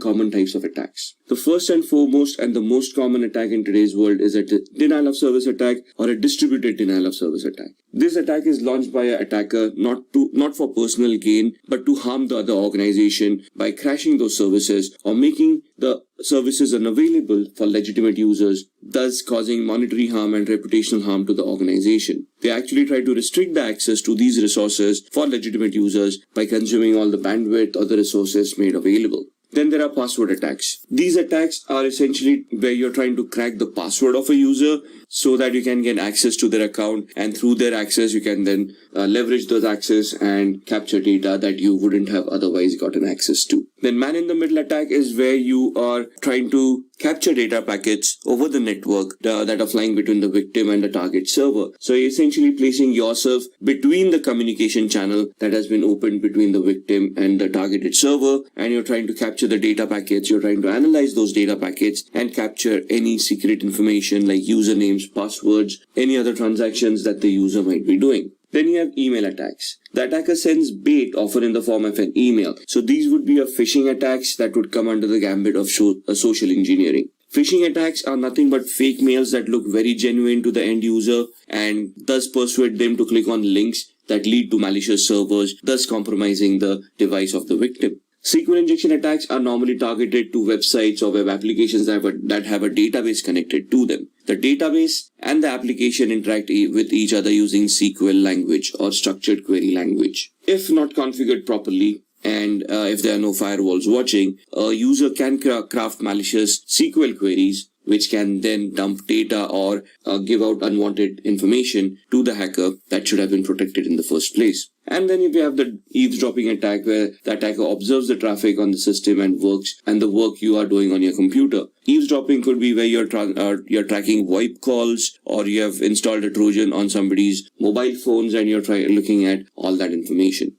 common types of attacks. The first and foremost and the most common attack in today's world is a denial of service attack or a distributed denial of service attack. This attack is launched by an attacker not for personal gain, but to harm the other organization by crashing those services or making the services unavailable for legitimate users, thus causing monetary harm and reputational harm to the organization. They actually try to restrict the access to these resources for legitimate users by consuming all the bandwidth or the resources made available. Then there are password attacks. These attacks are essentially where you're trying to crack the password of a user so that you can get access to their account, and through their access you can then leverage those access and capture data that you wouldn't have otherwise gotten access to. Then man-in-the-middle attack is where you are trying to capture data packets over the network that are flying between the victim and the target server. So you're essentially placing yourself between the communication channel that has been opened between the victim and the targeted server, and you're trying to capture the data packets. You're trying to analyze those data packets and capture any secret information like usernames, passwords, any other transactions that the user might be doing. Then you have email attacks. The attacker sends bait, often in the form of an email. So these would be a phishing attacks that would come under the gambit of social engineering. Phishing attacks are nothing but fake mails that look very genuine to the end user and thus persuade them to click on links that lead to malicious servers, thus compromising the device of the victim. SQL injection attacks are normally targeted to websites or web applications that have a database connected to them. The database and the application interact with each other using SQL language or structured query language. If not configured properly, and if there are no firewalls watching, a user can craft malicious SQL queries which can then dump data or give out unwanted information to the hacker that should have been protected in the first place. And then we have the eavesdropping attack, where the attacker observes the traffic on the system and the work you are doing on your computer. Eavesdropping could be where you're tracking VoIP calls, or you have installed a Trojan on somebody's mobile phones and you're looking at all that information.